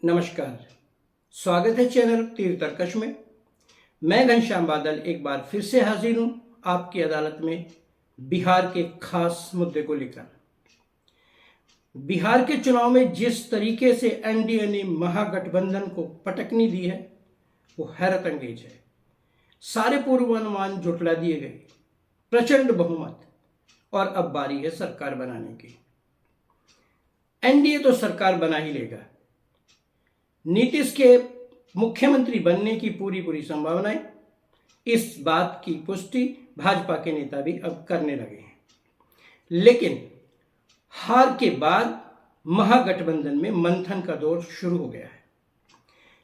नमस्कार, स्वागत है चैनल तीर्थर्कश में। मैं घनश्याम बादल एक बार फिर से हाजिर हूं आपकी अदालत में बिहार के खास मुद्दे को लेकर। बिहार के चुनाव में जिस तरीके से एनडीए ने महागठबंधन को पटकनी दी है वो हैरत अंगेज है। सारे पूर्वानुमान जुटला दिए गए, प्रचंड बहुमत, और अब बारी है सरकार बनाने की। एनडीए तो सरकार बना ही लेगा। नीतीश के मुख्यमंत्री बनने की पूरी संभावनाएं, इस बात की पुष्टि भाजपा के नेता भी अब करने लगे हैं। लेकिन हार के बाद महागठबंधन में मंथन का दौर शुरू हो गया है।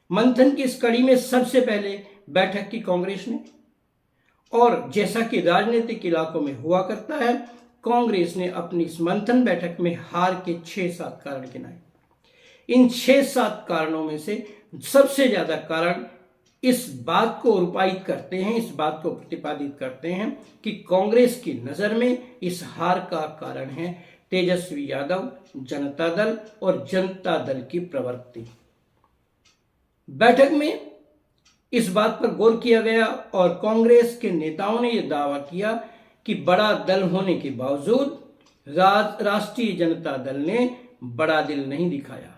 मंथन की इस कड़ी में सबसे पहले बैठक की कांग्रेस ने, और जैसा कि राजनीतिक इलाकों में हुआ करता है, कांग्रेस ने अपनी इस मंथन बैठक में हार के 6-7 कारण गिनाए। इन 6-7 कारणों में से सबसे ज्यादा कारण इस बात को रूपायित करते हैं, इस बात को प्रतिपादित करते हैं कि कांग्रेस की नजर में इस हार का कारण है तेजस्वी यादव, जनता दल और जनता दल की प्रवृत्ति। बैठक में इस बात पर गौर किया गया और कांग्रेस के नेताओं ने यह दावा किया कि बड़ा दल होने के बावजूद राष्ट्रीय जनता दल ने बड़ा दिल नहीं दिखाया।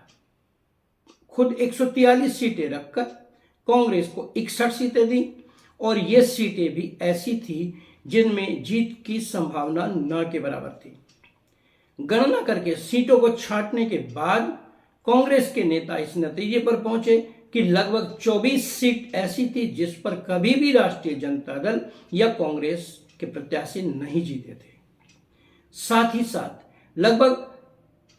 खुद 143 सीटें रखकर कांग्रेस को 61 सीटें दी, और ये सीटें भी ऐसी थी जिनमें जीत की संभावना न के बराबर थी। गणना करके सीटों को छांटने के बाद कांग्रेस के नेता इस नतीजे पर पहुंचे कि लगभग 24 सीट ऐसी थी जिस पर कभी भी राष्ट्रीय जनता दल या कांग्रेस के प्रत्याशी नहीं जीते थे। साथ ही साथ लगभग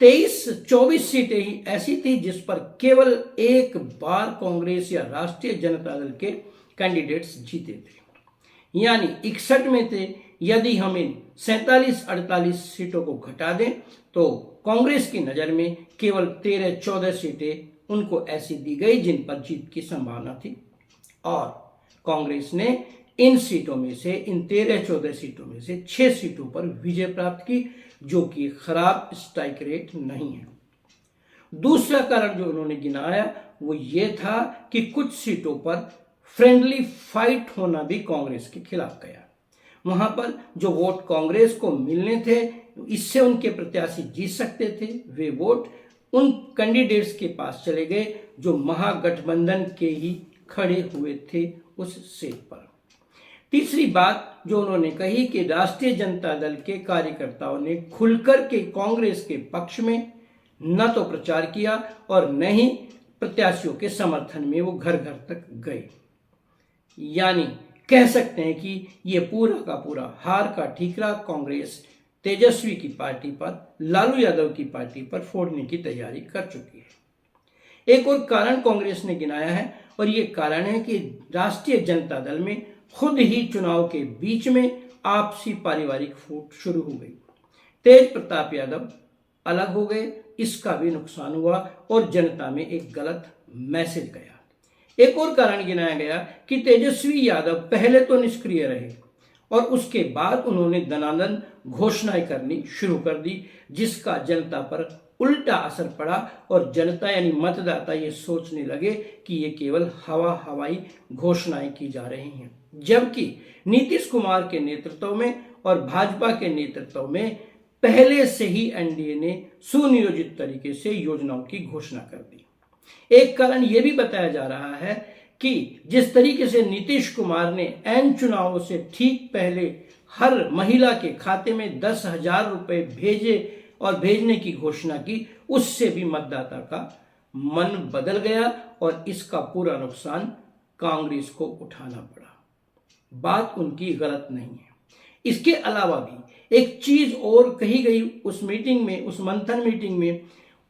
23-24 सीटें ही ऐसी थी जिस पर केवल एक बार कांग्रेस या राष्ट्रीय जनता दल के कैंडिडेट्स जीते थे। यानी 61 में थे। यदि हम इन 47-48 सीटों को घटा दें तो कांग्रेस की नजर में केवल 13-14 सीटें उनको ऐसी दी गई जिन पर जीत की संभावना थी, और कांग्रेस ने इन सीटों में से, इन 13-14 सीटों में से 6 सीटों पर विजय प्राप्त की, जो कि खराब स्ट्राइक रेट नहीं है। दूसरा कारण जो उन्होंने गिनाया वो ये था कि कुछ सीटों पर फ्रेंडली फाइट होना भी कांग्रेस के खिलाफ गया। वहां पर जो वोट कांग्रेस को मिलने थे, इससे उनके प्रत्याशी जीत सकते थे, वे वोट उन कैंडिडेट्स के पास चले गए जो महागठबंधन के ही खड़े हुए थे उस सीट पर। तीसरी बात जो उन्होंने कही कि राष्ट्रीय जनता दल के कार्यकर्ताओं ने खुलकर के कांग्रेस के पक्ष में न तो प्रचार किया और न ही प्रत्याशियों के समर्थन में वो घर घर तक गए। यानी कह सकते हैं कि ये पूरा का पूरा हार का ठीकरा कांग्रेस तेजस्वी की पार्टी पर, लालू यादव की पार्टी पर फोड़ने की तैयारी कर चुकी है। एक और कारण कांग्रेस ने गिनाया है, और ये कारण है कि राष्ट्रीय जनता दल में खुद ही चुनाव के बीच में आपसी पारिवारिक फूट शुरू हो गई। तेज प्रताप यादव अलग हो गए, इसका भी नुकसान हुआ और जनता में एक गलत मैसेज गया। एक और कारण गिनाया गया कि तेजस्वी यादव पहले तो निष्क्रिय रहे और उसके बाद उन्होंने दनादन घोषणाएं करनी शुरू कर दी, जिसका जनता पर उल्टा असर पड़ा और जनता यानी मतदाता ये सोचने लगे कि ये केवल हवाई घोषणाएं की जा रही हैं, जबकि नीतीश कुमार के नेतृत्व में और भाजपा के नेतृत्व में पहले से ही एनडीए ने सुनियोजित तरीके से योजनाओं की घोषणा कर दी। एक कारण यह भी बताया जा रहा है कि जिस तरीके से नीतीश कुमार ने ऐन चुनावों से ठीक पहले हर महिला के खाते में 10,000 रुपए भेजे और भेजने की घोषणा की, उससे भी मतदाता का मन बदल गया और इसका पूरा नुकसान कांग्रेस को उठाना पड़ा। बात उनकी गलत नहीं है। इसके अलावा भी एक चीज और कही गई उस मीटिंग में, उस मंथन मीटिंग में,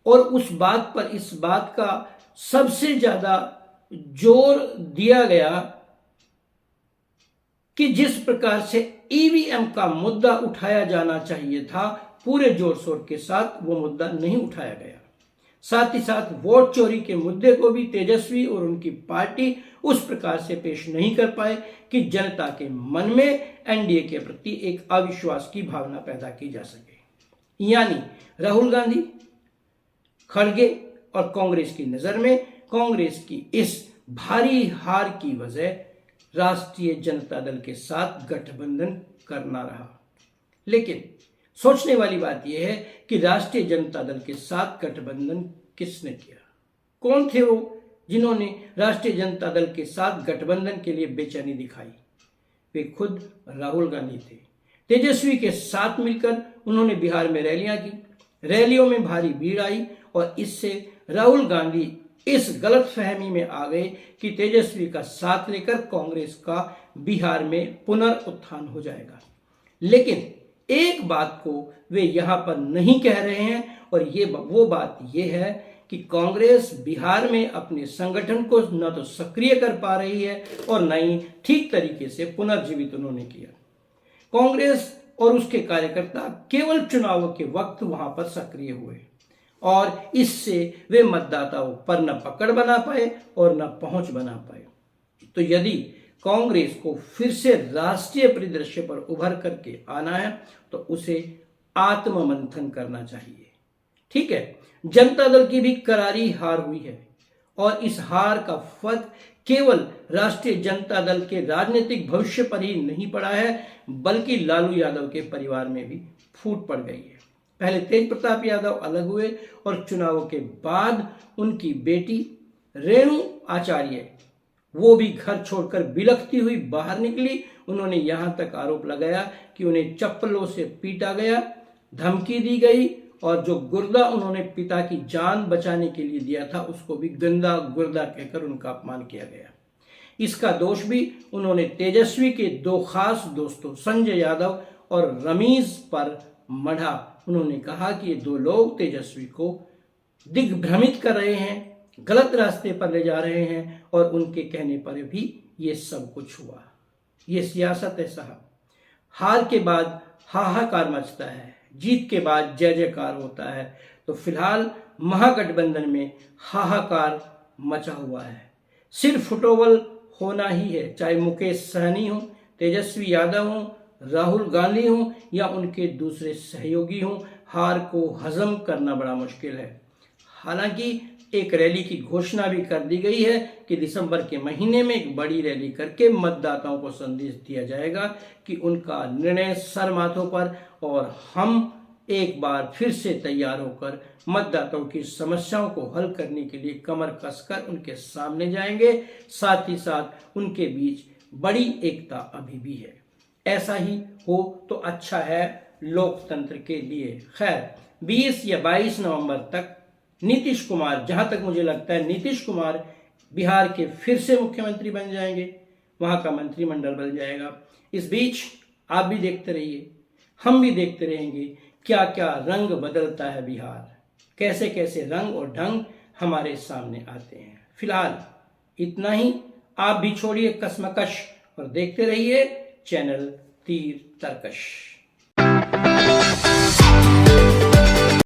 और उस बात पर इस बात का सबसे ज्यादा जोर दिया गया कि जिस प्रकार से ईवीएम का मुद्दा उठाया जाना चाहिए था, पूरे जोर शोर के साथ वो मुद्दा नहीं उठाया गया। साथ ही साथ वोट चोरी के मुद्दे को भी तेजस्वी और उनकी पार्टी उस प्रकार से पेश नहीं कर पाए कि जनता के मन में एनडीए के प्रति एक अविश्वास की भावना पैदा की जा सके। यानी राहुल गांधी, खड़गे और कांग्रेस की नजर में कांग्रेस की इस भारी हार की वजह राष्ट्रीय जनता दल के साथ गठबंधन करना रहा। लेकिन सोचने वाली बात यह है कि राष्ट्रीय जनता दल के साथ गठबंधन किसने किया? कौन थे वो जिन्होंने राष्ट्रीय जनता दल के साथ गठबंधन के लिए बेचैनी दिखाई? वे खुद राहुल गांधी थे। तेजस्वी के साथ मिलकर उन्होंने बिहार में रैलियां की। रैलियों में भारी भीड़ आई और इससे राहुल गांधी इस गलतफहमी में आ गए कि तेजस्वी का साथ लेकर कांग्रेस का बिहार में पुनरुत्थान हो जाएगा। लेकिन एक बात को वे यहां पर नहीं कह रहे हैं और वो बात यह है कि कांग्रेस बिहार में अपने संगठन को न तो सक्रिय कर पा रही है और न ही ठीक तरीके से पुनर्जीवित उन्होंने किया। कांग्रेस और उसके कार्यकर्ता केवल चुनाव के वक्त वहां पर सक्रिय हुए और इससे वे मतदाताओं पर न पकड़ बना पाए और न पहुंच बना पाए। तो यदि कांग्रेस को फिर से राष्ट्रीय परिदृश्य पर उभर करके आना है तो उसे आत्ममंथन करना चाहिए। ठीक है, जनता दल की भी करारी हार हुई है और इस हार का फर्क केवल राष्ट्रीय जनता दल के राजनीतिक भविष्य पर ही नहीं पड़ा है बल्कि लालू यादव के परिवार में भी फूट पड़ गई है। पहले तेज प्रताप यादव अलग हुए और चुनाव के बाद उनकी बेटी रेणु आचार्य वो भी घर छोड़कर बिलखती हुई बाहर निकली। उन्होंने यहां तक आरोप लगाया कि उन्हें चप्पलों से पीटा गया, धमकी दी गई और जो गुर्दा उन्होंने पिता की जान बचाने के लिए दिया था उसको भी गंदा गुर्दा कहकर उनका अपमान किया गया। इसका दोष भी उन्होंने तेजस्वी के दो खास दोस्तों संजय यादव और रमीज पर मढ़ा। उन्होंने कहा कि ये दो लोग तेजस्वी को दिग्भ्रमित कर रहे हैं, गलत रास्ते पर ले जा रहे हैं और उनके कहने पर भी ये सब कुछ हुआ। ये सियासत है साहब। हार के बाद हाहाकार मचता है, जीत के बाद जय जयकार होता है। तो फिलहाल महागठबंधन में हाहाकार मचा हुआ है। सिर्फ फुटोबल होना ही है, चाहे मुकेश सहनी हो, तेजस्वी यादव हो, राहुल गांधी हो या उनके दूसरे सहयोगी हो, हार को हजम करना बड़ा मुश्किल है। हालांकि एक रैली की घोषणा भी कर दी गई है कि दिसंबर के महीने में एक बड़ी रैली करके मतदाताओं को संदेश दिया जाएगा कि उनका निर्णय सर माथों पर और हम एक बार फिर से तैयार होकर मतदाताओं की समस्याओं को हल करने के लिए कमर कसकर उनके सामने जाएंगे। साथ ही साथ उनके बीच बड़ी एकता अभी भी है। ऐसा ही हो तो अच्छा है लोकतंत्र के लिए। खैर 20 या 22 नवंबर तक नीतीश कुमार, जहां तक मुझे लगता है नीतीश कुमार बिहार के फिर से मुख्यमंत्री बन जाएंगे, वहां का मंत्रिमंडल बन जाएगा। इस बीच आप भी देखते रहिए, हम भी देखते रहेंगे क्या क्या रंग बदलता है बिहार, कैसे कैसे रंग और ढंग हमारे सामने आते हैं। फिलहाल इतना ही। आप भी छोड़िए कसमकश और देखते रहिए चैनल तीर तर्कश।